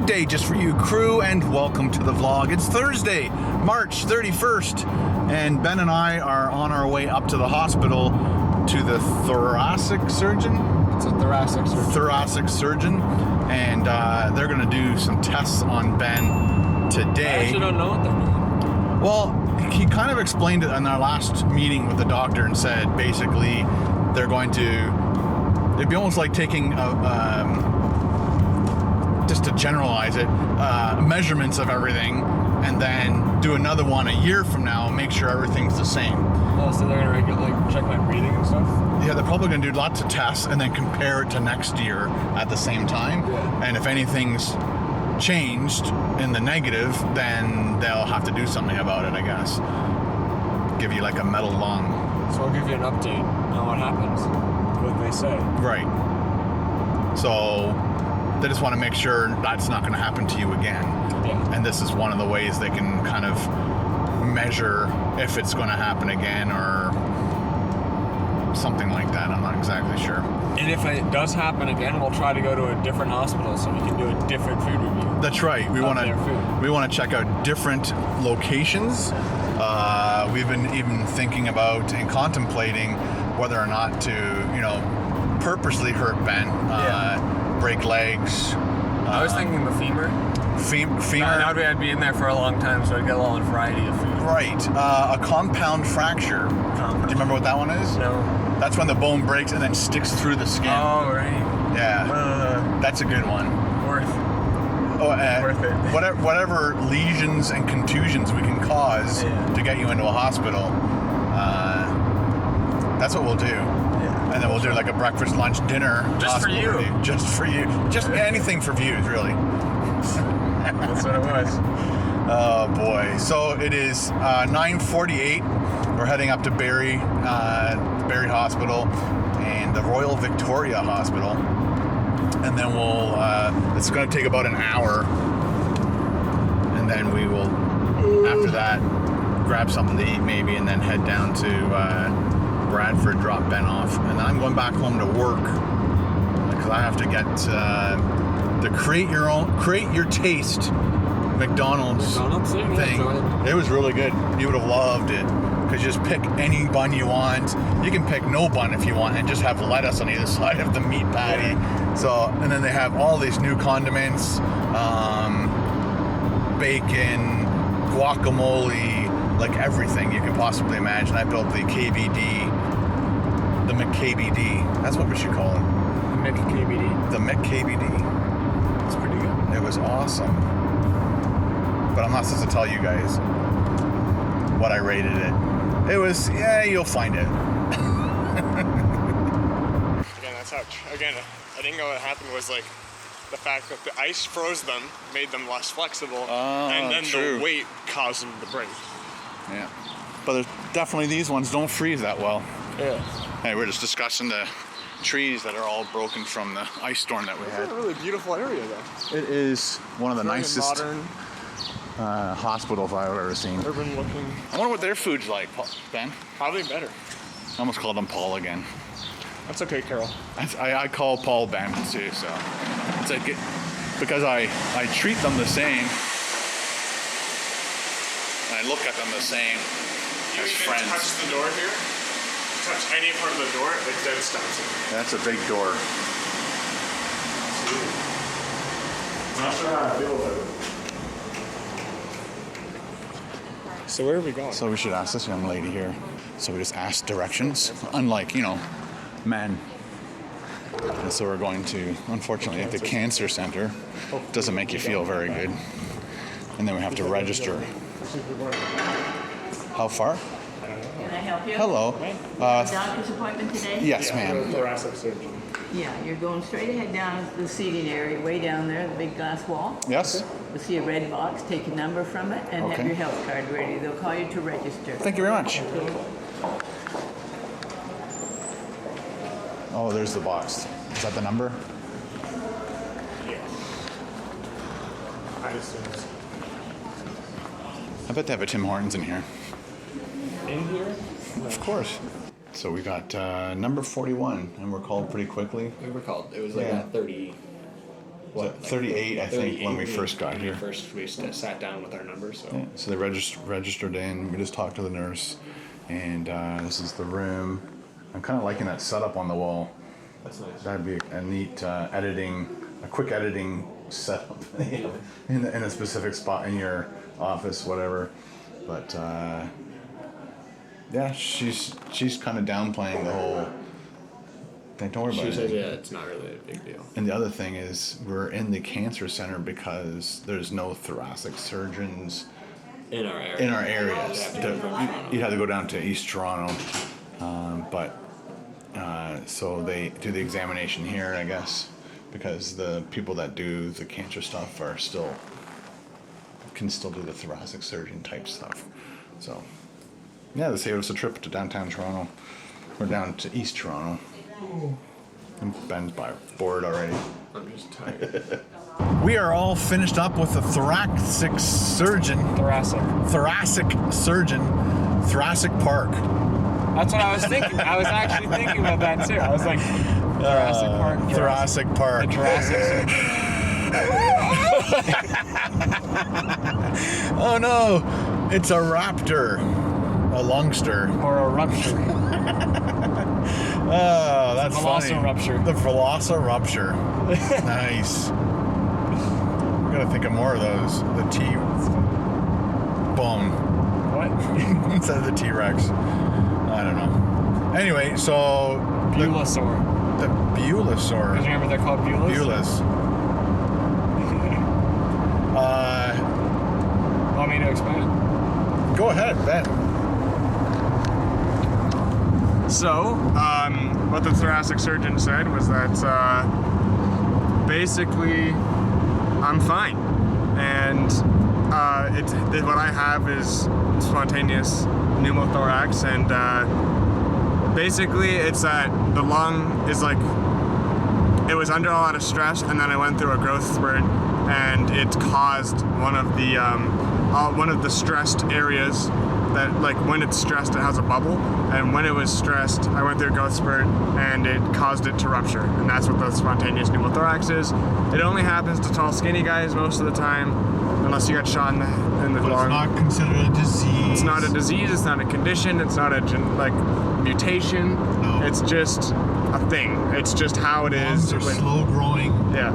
Good day just for you, crew, and welcome to the vlog. It's Thursday, March 31st, and Ben and I are on our way up to the hospital to the thoracic surgeon. It's a thoracic surgeon. Thoracic surgeon, and they're going to do some tests on Ben today. I actually don't know what they're doing. Well, he kind of explained it in our last meeting with the doctor and said basically they're going to, it'd be almost like taking just to generalize it, measurements of everything, and then do another one a year from now and make sure everything's the same. Oh, so they're gonna like check my breathing and stuff? Yeah, they're probably gonna do lots of tests and then compare it to next year at the same time. Yeah. And if anything's changed in the negative, then they'll have to do something about it, I guess. Give you like a metal lung. So I'll give you an update on what happens, what they say. Right. So they just want to make sure that's not going to happen to you again. Yeah. And this is one of the ways they can kind of measure if it's going to happen again or something like that. I'm not exactly sure. And if it does happen again, we'll try to go to a different hospital so we can do a different food review. That's right. We want to check out different locations. We've been even thinking about and contemplating whether or not to, purposely hurt Ben. Break legs. I was thinking the femur. Femur. Now I'd be in there for a long time, so I'd get a long variety of food. Right. A compound fracture. Do you remember what that one is? No. That's when the bone breaks and then sticks through the skin. Oh, right. Yeah. That's a good one. Worth it. Whatever lesions and contusions we can cause to get you into a hospital, that's what we'll do. And then we'll do like a breakfast, lunch, dinner. Just for you. Review. Just for you. Just anything for views, really. That's what it was. Oh boy. So it is 9:48. We're heading up to Barrie, Barrie Hospital and the Royal Victoria Hospital. And then we'll, it's going to take about an hour. And then we will, after that, grab something to eat maybe and then head down to Bradford, drop Ben off, and then I'm going back home to work because I have to get the create your taste McDonald's thing. It was really good. You would have loved it because you just pick any bun you want. You can pick no bun if you want and just have lettuce on either side of the meat patty. So, and then they have all these new condiments, bacon, guacamole, like everything you could possibly imagine. I built the McKBD. That's what we should call it. McKBD. The McKBD. It's pretty good. It was awesome. But I'm not supposed to tell you guys what I rated it. It was, you'll find it. Again, that's how, I think what happened was like the fact that the ice froze them, made them less flexible, and then the weight caused them to break. Yeah. But there's definitely these ones don't freeze that well. Yeah. Hey, we're just discussing the trees that are all broken from the ice storm that we had. It's a really beautiful area though. It is one of the nicest modern, hospitals I've ever seen. urban looking. I wonder what their food's like, Ben. Probably better. I almost called him Paul again. That's okay, Carol. I call Paul Ben too, so it's like because I treat them the same. I look at them the same as friends. Touch the door here. Touch any part of the door, it then stops it. That's a big door. Not sure how I feel about it. So where are we going? So we should ask this young lady here. So we just ask directions, unlike, men. And so we're going to, unfortunately, at the cancer center. Doesn't make you feel very good. And then we have to register. How far? Can I help you? Hello. Doctor's appointment today? Yes, ma'am. Thoracic surgeon. Yeah, you're going straight ahead down the seating area, way down there, the big glass wall. Yes? You'll see a red box, take a number from it, and Okay. have your health card ready. They'll call you to register. Thank you very much. Oh, there's the box. Is that the number? Yes. I assume so. I bet they have a Tim Hortons in here. In here? Of course. So we got number 41, and we're called pretty quickly. We were called. It was like Yeah. at 30. what? 38, I think, when we first got here. We sat down with our numbers. So, Yeah, so they registered in. We just talked to the nurse, and this is the room. I'm kind of liking that setup on the wall. that's nice. That'd be a neat a quick editing setup in a specific spot in your office, whatever. But yeah, she's kind of downplaying the whole thing. Don't worry about it. She says, yeah, it's not really a big deal. And the other thing is, we're in the cancer center because there's no thoracic surgeons In our area. in our areas. Yeah, from Toronto. You'd have to go down to East Toronto, so they do the examination here, I guess, because the people that do the cancer stuff can still do the thoracic surgeon type stuff. So yeah, they saved us a trip to downtown Toronto. We're down to East Toronto. And Ben's bored already. I'm just tired. We are all finished up with the thoracic surgeon. Thoracic surgeon. Thoracic Park. That's what I was thinking. I was actually thinking about that too. I was like, Jurassic Park. Thoracic Park. The Jurassic. Oh no, it's a raptor. A lungster. Or a rupture. Oh, that's funny. Velociraptor. The Velociraptor. Nice. I'm gonna think of more of those. The T-bone. What? Instead of the T-Rex. I don't know. Anyway, so... Beulosaur. The Beulosaur. Because remember they're called Beulas? Beulas. Want me to explain it? Go ahead, Ben. So, what the thoracic surgeon said was that basically I'm fine, and what I have is spontaneous pneumothorax, and basically it's that the lung is like, it was under a lot of stress, and then I went through a growth spurt, and it caused one of the stressed areas that, like, when it's stressed it has a bubble, and when it was stressed I went through a growth spurt and it caused it to rupture, and that's what the spontaneous pneumothorax is. It only happens to tall skinny guys most of the time, unless you got shot in the But lung. it's not considered a disease. It's not a disease, it's not a condition, it's not a mutation. No. It's just a thing. It's just how it is. Lungs are slow growing. Yeah.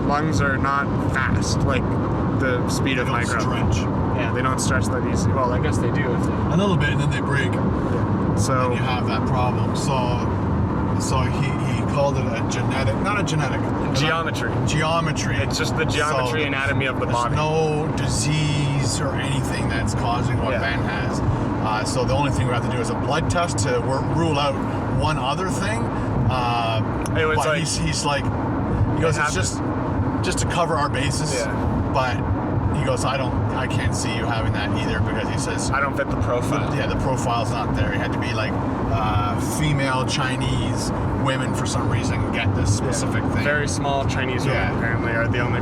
Lungs are not fast, like the speed of my growth. Stretch. Yeah, they don't stretch that easy. Well, I guess they do if they... A little bit, and then they break. So... And you have that problem. So he called it a genetic, not a genetic. Geometry. Geometry. It's just the geometry anatomy of the body. There's no disease or anything that's causing what Ben has. So the only thing we have to do is a blood test to rule out one other thing. It was but like... he's like, he goes, it's just to cover our bases. Yeah. But he goes, I can't see you having that either, because he says I don't fit the profile. the profile's not there. It had to be like female Chinese women for some reason get this specific thing. Very small Chinese women apparently are the only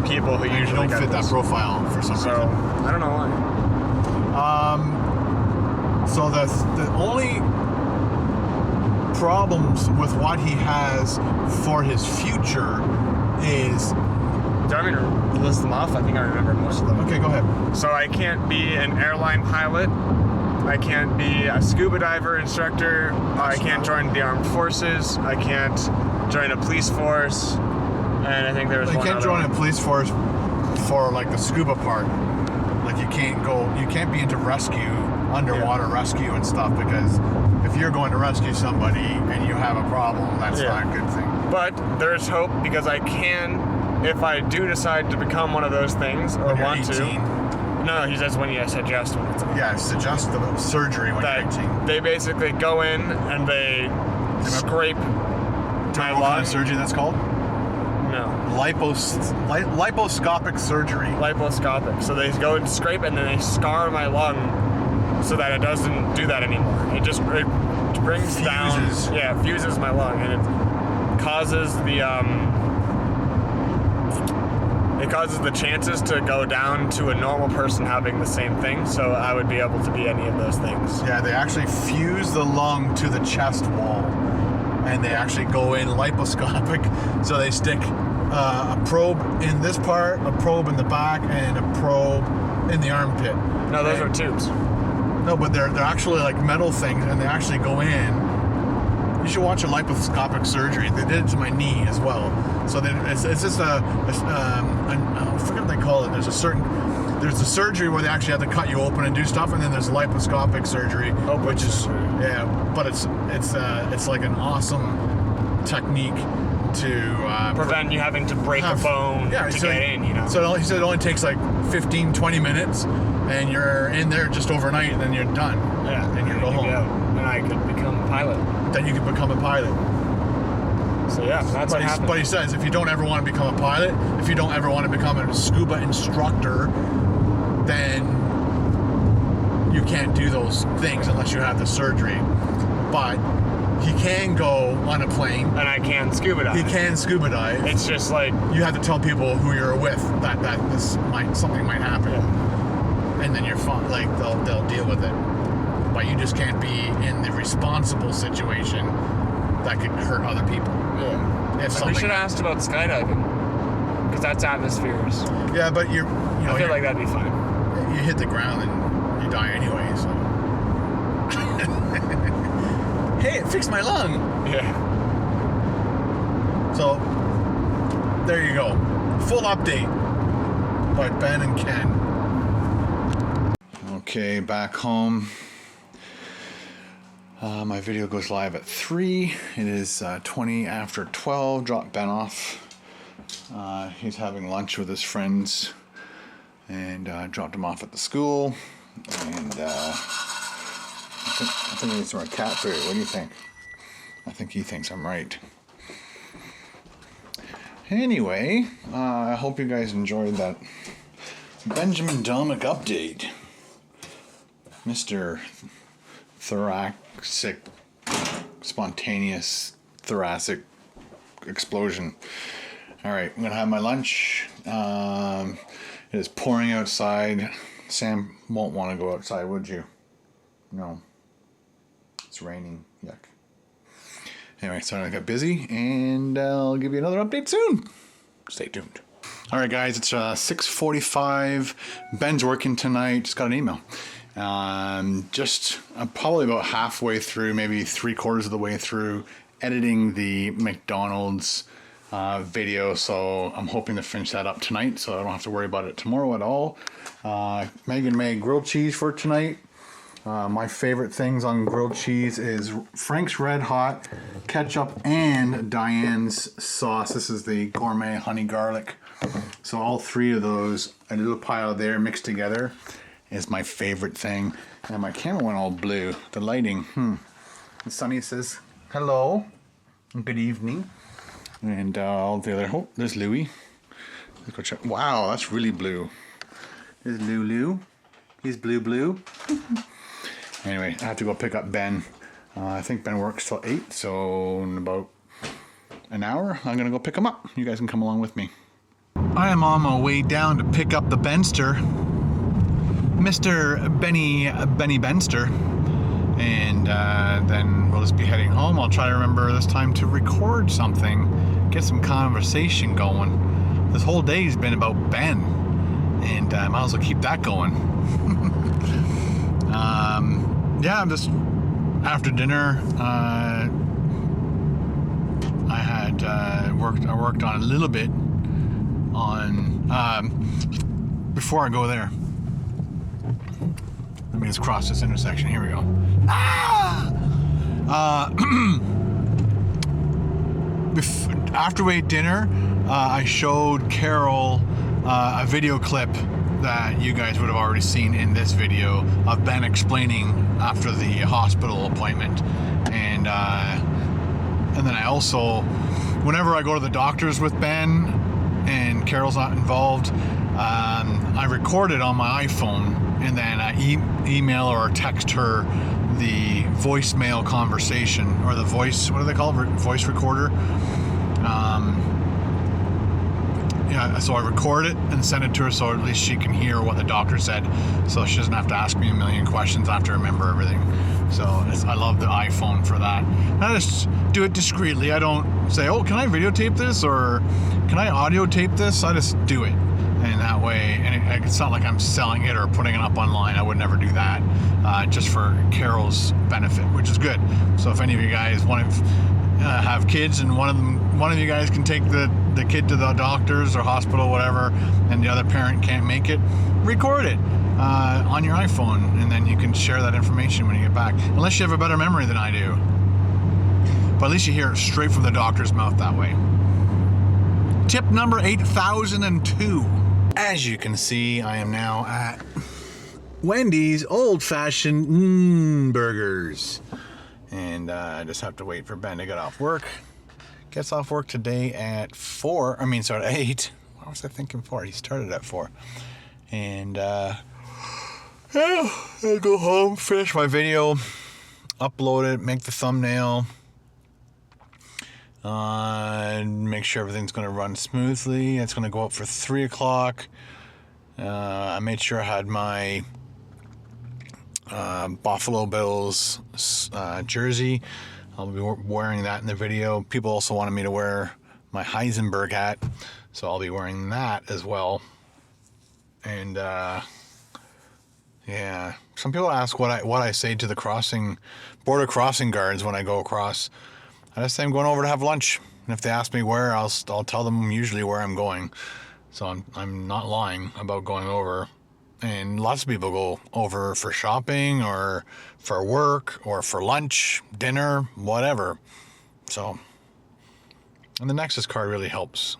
people who usually don't get fit this. that profile for some So reason. I don't know why. So the only problems with what he has for his future is... Do you want me to list them off? I think I remember most of them. Okay, go ahead. So I can't be an airline pilot. I can't be a scuba diver instructor. I can't join the armed forces. I can't join a police force. And I think there was You one can't other join one. a police force for like the scuba part. Like you can't be into rescue, underwater rescue and stuff, because if you're going to rescue somebody and you have a problem, that's not a good thing. But there's hope, because I can, if I do decide to become one of those things or When you're want 18. to. No, he says when you suggest when it's Suggest the surgery when you're 18. They basically go in and they scrape my What kind lung. of surgery that's called? No. Liposcopic surgery. Liposcopic. So they go and scrape and then they scar my lung so that it doesn't do that anymore. It just brings down, fuses my lung, and it causes the chances to go down to a normal person having the same thing. So I would be able to be any of those things. Yeah, they actually fuse the lung to the chest wall, and they actually go in liposcopic. So they stick a probe in this part, a probe in the back, and a probe in the armpit. No, those are tubes. No, but they're actually like metal things, and they actually go in. You should watch a laparoscopic surgery. They did it to my knee as well. So it's just I forget what they call it. There's a surgery where they actually have to cut you open and do stuff, and then there's laparoscopic surgery, which is but it's like an awesome technique to prevent you having to break a bone to get in, you know. So he said it only takes like 15-20 minutes, and you're in there just overnight, and then you're done. Yeah, and you go home. And I could become a pilot. Then you can become a pilot. So yeah, that's what happened. But he says if you don't ever want to become a pilot, if you don't ever want to become a scuba instructor, then you can't do those things unless you have the surgery. But he can go on a plane. And I can scuba dive. He can scuba dive. It's just like you have to tell people who you're with that something might happen, and then you're fine. Like they'll deal with it. But you just can't be in the responsible situation that could hurt other people. Yeah. We should have asked about skydiving, because that's atmospheres. Yeah, but I feel like that'd be fine. You hit the ground and you die anyway. So. Hey, it fixed my lung. Yeah. So there you go. Full update by Ben and Ken. Okay, back home. My video goes live at 3. It is 20 after 12. Dropped Ben off. He's having lunch with his friends, and dropped him off at the school. And I think he needs some more cat food. What do you think? I think he thinks I'm right. Anyway, I hope you guys enjoyed that Benjamin Domik update. Mr. Thoracic, spontaneous thoracic explosion. Alright, I'm gonna have my lunch. It is pouring outside. Sam won't want to go outside, would you? No. It's raining. Yuck. Anyway, so I got busy, and I'll give you another update soon. Stay tuned. Alright guys, it's 6:45. Ben's working tonight. Just got an email. Probably about halfway through, maybe 3/4 of the way through editing the McDonald's video, so I'm hoping to finish that up tonight so I don't have to worry about it tomorrow at all. Megan made grilled cheese for tonight. My favorite things on grilled cheese is Frank's Red Hot, ketchup, and Diane's sauce. This is the gourmet honey garlic. So all three of those, a little pile there mixed together, is my favorite thing. And my camera went all blue. The lighting, And Sunny says, hello, good evening. And all the other, there's Louie. Let's go check. Wow, that's really blue. There's Lulu. He's blue. Anyway, I have to go pick up Ben. I think Ben works till 8, so in about an hour, I'm gonna go pick him up. You guys can come along with me. I am on my way down to pick up the Benster. Mr. Benny Benster, and then we'll just be heading home. I'll try to remember this time to record something, get some conversation going. This whole day's been about Ben, and I might as well keep that going. Yeah, I'm just after dinner. I worked on a little bit on before I go there. Let me just cross this intersection. Here we go. After we ate dinner, I showed Carol a video clip that you guys would have already seen in this video of Ben explaining after the hospital appointment, and then I also, whenever I go to the doctors with Ben and Carol's not involved, I record it on my iPhone, and then I email or text her the voicemail conversation, or the voice, what do they call it? Voice recorder. yeah, so I record it and send it to her so at least she can hear what the doctor said, so she doesn't have to ask me a million questions. I have to remember everything. So I love the iPhone for that. I just do it discreetly. I don't say, oh, can I videotape this or can I audio tape this? I just do it. And that way, and it's not like I'm selling it or putting it up online. I would never do that, just for Carol's benefit, which is good. So if any of you guys want to have kids and one of you guys can take the kid to the doctors or hospital, whatever, and the other parent can't make it, record it on your iPhone, and then you can share that information when you get back. Unless you have a better memory than I do, but at least you hear it straight from the doctor's mouth that way. Tip number 8002. As you can see, I am now at Wendy's old-fashioned burgers. And I just have to wait for Ben to get off work. Gets off work today at 8. What was I thinking 4? He started at 4. And I'll go home, finish my video, upload it, make the thumbnail, and make sure everything's going to run smoothly. It's going to go up for 3 o'clock. I made sure I had my Buffalo Bills jersey. I'll be wearing that in the video. People also wanted me to wear my Heisenberg hat, so I'll be wearing that as well. And yeah, some people ask what I say to the border crossing guards when I go across. I just say I'm going over to have lunch, and if they ask me where, I'll tell them usually where I'm going. So I'm not lying about going over. And lots of people go over for shopping or for work or for lunch, dinner, whatever. So, and the Nexus card really helps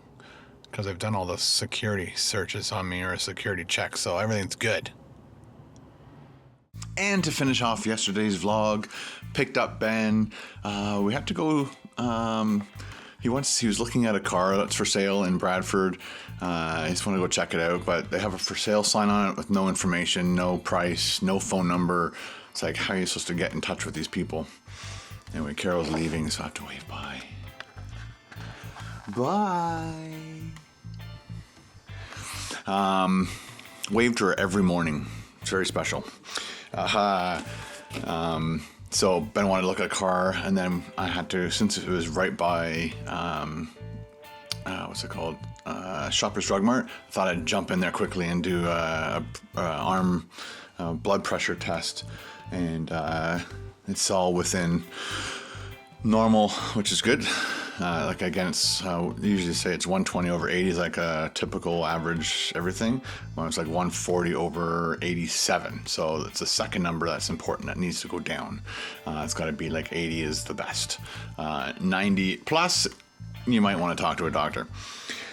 because I've done all the security searches on me or security checks, so everything's good. And to finish off yesterday's vlog, picked up Ben. We had to go. He was looking at a car that's for sale in Bradford. I just want to go check it out, but they have a for sale sign on it with no information, no price, no phone number. It's like, how are you supposed to get in touch with these people? Anyway, Carol's leaving, so I have to wave bye. Bye. Wave to her every morning. It's very special. So Ben wanted to look at a car, and then I had to, since it was right by, what's it called? Shoppers Drug Mart. I thought I'd jump in there quickly and do a arm blood pressure test, and it's all within normal, which is good. Like again, it's usually say it's 120 over 80 is like a typical average everything. Well, it's like 140 over 87. So it's the second number that's important that needs to go down. It's got to be like 80 is the best. 90 plus, you might want to talk to a doctor.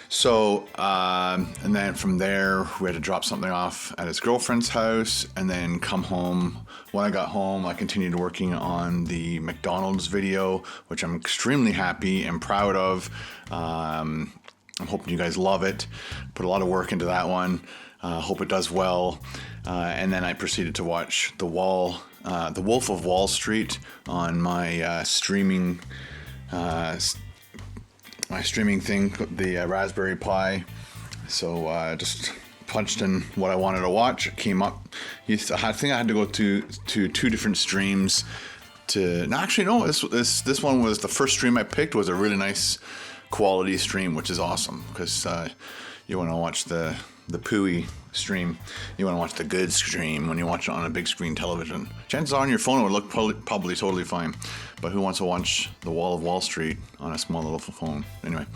So, and then from there, we had to drop something off at his girlfriend's house and then come home. When I got home, I continued working on the McDonald's video, which I'm extremely happy and proud of. I'm hoping you guys love it. Put a lot of work into that one. Hope it does well. And then I proceeded to watch The Wolf of Wall Street on my streaming thing, the Raspberry Pi. So just punched in what I wanted to watch. It came up. I think I had to go to 2 different streams to. No, actually, no. This one was the first stream I picked. Was a really nice quality stream, which is awesome because you want to watch the pooey stream. You want to watch the good stream when you watch it on a big screen television. Chances are on your phone it would look probably totally fine, but who wants to watch The Wall of Wall Street on a small little phone? Anyway,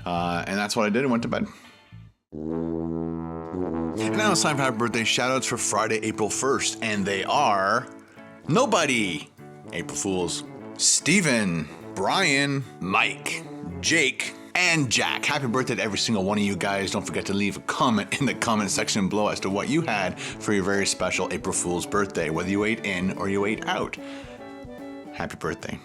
and that's what I did and went to bed. And now it's time for happy birthday shoutouts for Friday, April 1st, and they are nobody, April Fools, Steven, Brian, Mike, Jake, and Jack. Happy birthday to every single one of you guys. Don't forget to leave a comment in the comment section below as to what you had for your very special April Fool's birthday, whether you ate in or you ate out. Happy birthday.